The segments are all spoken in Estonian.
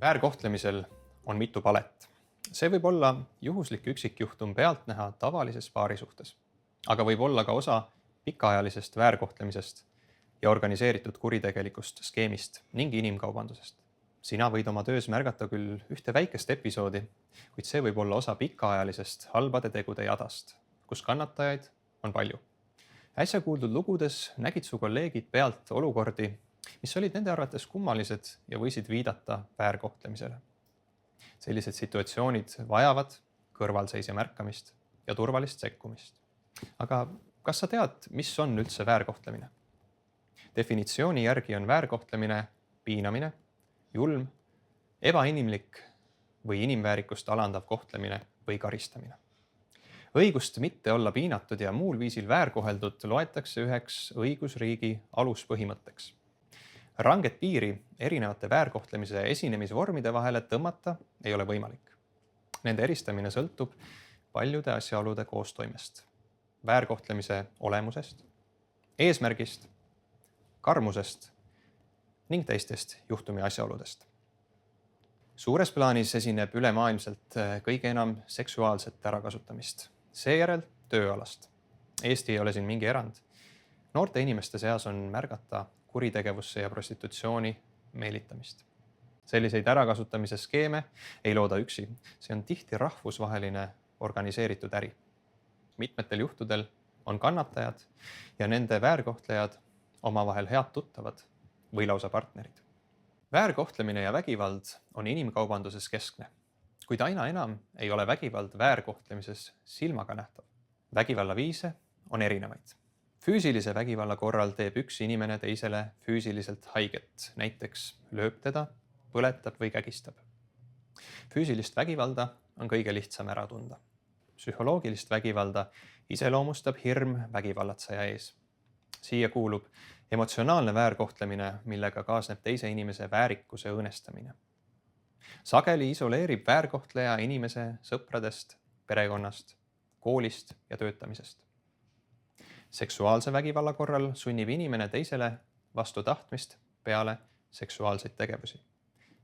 Väärkohtlemisel on mitu palet. See võib olla juhuslik üksikjuhtum pealtnäha tavalises paari suhtes, aga võib olla ka osa pikaajalisest väärkohtlemisest ja organiseeritud kuritegelikust skeemist ning inimkaubandusest. Sina võid oma töös märgata küll ühte väikest episoodi, kuid see võib olla osa pikaajalisest halbade tegude jadast, kus kannatajaid on palju. Äsja kuuldud lugudes nägid su kolleegid pealt olukordi, mis olid nende arvates kummalised ja võisid viidata väärkohtlemisele. Sellised situatsioonid vajavad kõrvalseisja märkamist ja turvalist sekkumist. Aga kas sa tead, mis on üldse väärkohtlemine? Definitsiooni järgi on väärkohtlemine piinamine, julm, ebainimlik või inimväärikust alandav kohtlemine või karistamine. Õigust mitte olla piinatud ja muul viisil väärkoheldud loetakse üheks õigusriigi aluspõhimõtteks. Ranget piiri erinevate väärkohtlemise esinemisvormide vahele tõmmata ei ole võimalik. Nende eristamine sõltub paljude asjaolude koostoimest, väärkohtlemise olemusest, eesmärgist, karmusest ning teistest juhtumi asjaoludest. Suures plaanis esineb ülemaailmselt kõige enam seksuaalset ärakasutamist, seejärel tööalast. Eesti ei ole siin mingi erand. Noorte inimeste seas on märgata kuritegevusse ja prostitutsiooni meelitamist. Selliseid ärakasutamise skeeme ei looda üksi. See on tihti rahvusvaheline organiseeritud äri. Mitmetel juhtudel on kannatajad ja nende väärkohtlejad omavahel head tuttavad või lausa partnerid. Väärkohtlemine ja vägivald on inimkaubanduses keskne, kuid aina enam ei ole vägivald väärkohtlemises silmaga nähtav. Vägivalla viise on erinevaid. Füüsilise vägivalla korral teeb üks inimene teisele füüsiliselt haiget, näiteks lööb teda, põletab või kägistab. Füüsilist vägivalda on kõige lihtsam ära tunda. Psühholoogilist vägivalda iseloomustab hirm vägivallatseja ees. Siia kuulub emotsionaalne väärkohtlemine, millega kaasneb teise inimese väärikuse õõnestamine. Sageli isoleerib väärkohtleja inimese sõpradest, perekonnast, koolist ja töötamisest. Seksuaalse vägivalla korral sunnib inimene teisele vastu tahtmist peale seksuaalseid tegevusi.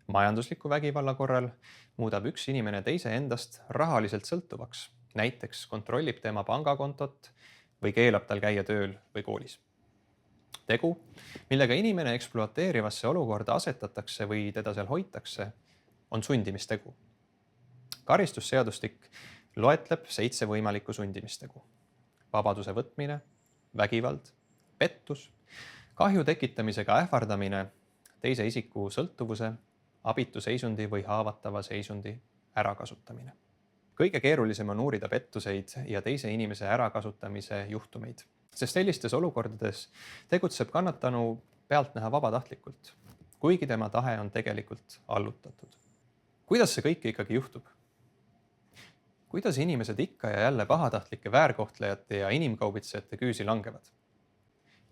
Majandusliku vägivalla korral muudab üks inimene teise endast rahaliselt sõltuvaks, näiteks kontrollib tema pangakontot või keelab tal käia tööl või koolis. Tegu, millega inimene ekspluateerivasse olukorda asetatakse või teda seal hoitakse, on sundimistegu. Karistusseadustik loetleb 7 võimalikku sundimistegu. Vabaduse võtmine, vägivald, pettus, kahju tekitamisega ähvardamine, teise isiku sõltuvuse, abitu seisundi või haavatava seisundi ärakasutamine. Kõige keerulisem on uurida pettuseid ja teise inimese ärakasutamise juhtumeid, sest sellistes olukordades tegutseb kannatanu pealtnäha vabatahtlikult, kuigi tema tahe on tegelikult allutatud. Kuidas see kõik ikkagi juhtub? Kuidas inimesed ikka ja jälle pahatahtlike väärkohtlejate ja inimkaubitsejate küüsi langevad?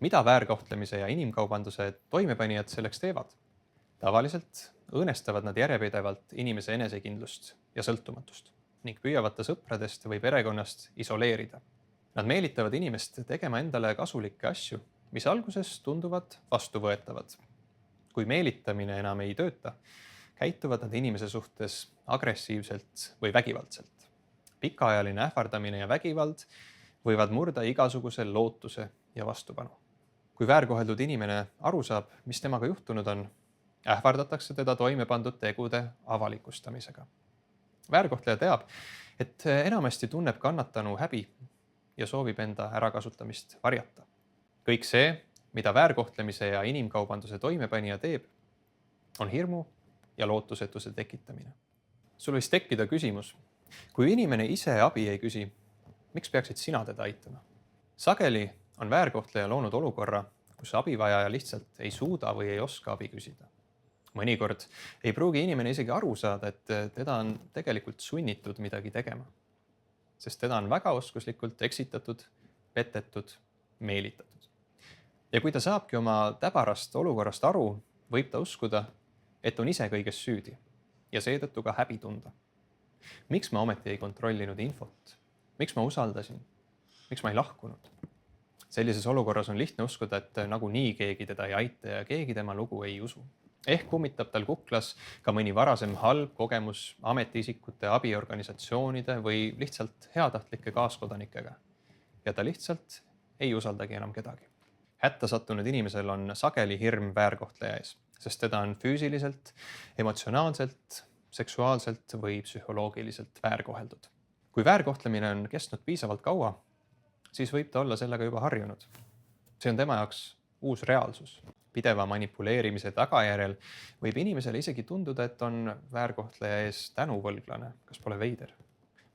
Mida väärkohtlemise ja inimkaubanduse toimepanijad selleks teevad? Tavaliselt õõnestavad nad järjepidevalt inimese enesekindlust ja sõltumatust ning püüavad ta sõpradest või perekonnast isoleerida. Nad meelitavad inimest tegema endale kasulikke asju, mis alguses tunduvad vastuvõetavad. Kui meelitamine enam ei tööta, käituvad nad inimese suhtes agressiivselt või vägivaldselt. Pikaajaline ähvardamine ja vägivald võivad murda igasuguse lootuse ja vastupanu. Kui väärkoheldud inimene aru saab, mis temaga juhtunud on, ähvardatakse teda toime pandud tegude avalikustamisega. Väärkohtleja teab, et enamasti tunneb kannatanu häbi ja soovib enda ärakasutamist varjata. Kõik see, mida väärkohtlemise ja inimkaubanduse toimepanija teeb, on hirmu ja lootusetuse tekitamine. Sul võis tekkida küsimus, kui inimene ise abi ei küsi, miks peaksid sina teda aitama? Sageli on väärkohtleja loonud olukorra, kus abivajaja lihtsalt ei suuda või ei oska abi küsida. Mõnikord ei pruugi inimene isegi aru saada, et teda on tegelikult sunnitud midagi tegema, sest teda on väga oskuslikult eksitatud, petetud, meelitatud. Ja kui ta saabki oma täbarast olukorrast aru, võib ta uskuda, et on ise kõiges süüdi ja seetõttu ka häbi tunda. Miks ma ometi ei kontrollinud infot? Miks ma usaldasin? Miks ma ei lahkunud? Sellises olukorras on lihtne uskuda, et nagunii keegi teda ei aita ja keegi tema lugu ei usu. Ehk kummitab tal kuklas ka mõni varasem halb kogemus ametiisikute, abiorganisatsioonide või lihtsalt heatahtlike kaaskodanikega. Ja ta lihtsalt ei usaldagi enam kedagi. Hätta sattunud inimesel on sageli hirm väärkohtleja ees, sest teda on füüsiliselt, emotsionaalselt, seksuaalselt või psühholoogiliselt väärkoheldud. Kui väärkohtlemine on kestnud piisavalt kaua, siis võib ta olla sellega juba harjunud. See on tema jaoks uus reaalsus. Pideva manipuleerimise tagajärjel võib inimesele isegi tunduda, et on väärkohtleja ees tänuvõlglane, kas pole veider.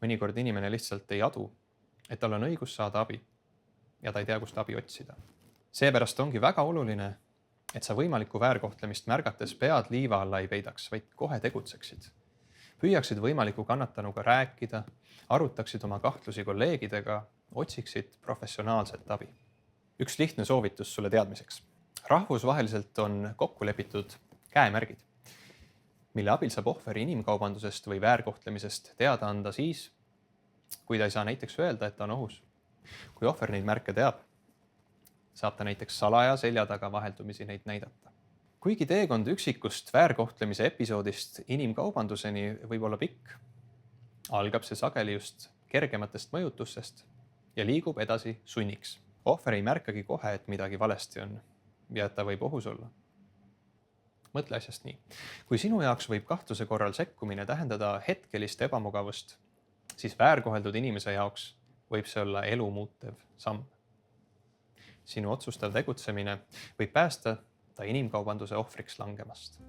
Mõnikord inimene lihtsalt ei adu, et tal on õigus saada abi ja ta ei tea, kust abi otsida. Seepärast ongi väga oluline, et sa võimalikku väärkohtlemist märgates pead liiva alla ei peidaks, vaid kohe tegutseksid. Püüaksid võimaliku kannatanuga rääkida, arutaksid oma kahtlusi kolleegidega, otsiksid professionaalset abi. Üks lihtne soovitus sulle teadmiseks. Rahvusvaheliselt on kokku lepitud käemärgid, mille abil saab ohveri inimkaubandusest või väärkohtlemisest teada anda siis, kui ta ei saa näiteks öelda, et ta on ohus. Kui ohver neid märke teab, saab ta näiteks salaja selja taga vaheldumisi neid näidata. Kuigi teekond üksikust väärkohtlemise episoodist inimkaubanduseni võib olla pikk, algab see sageli just kergematest mõjutustest ja liigub edasi sunniks. Ohver ei märkagi kohe, et midagi valesti on ja et ta võib ohus olla. Mõtle asjast nii. Kui sinu jaoks võib kahtluse korral sekkumine tähendada hetkelist ebamugavust, siis väärkoheldud inimese jaoks võib see olla elu muutev samm. Sinu otsustav tegutsemine võib päästa ta inimkaubanduse ohvriks langemast.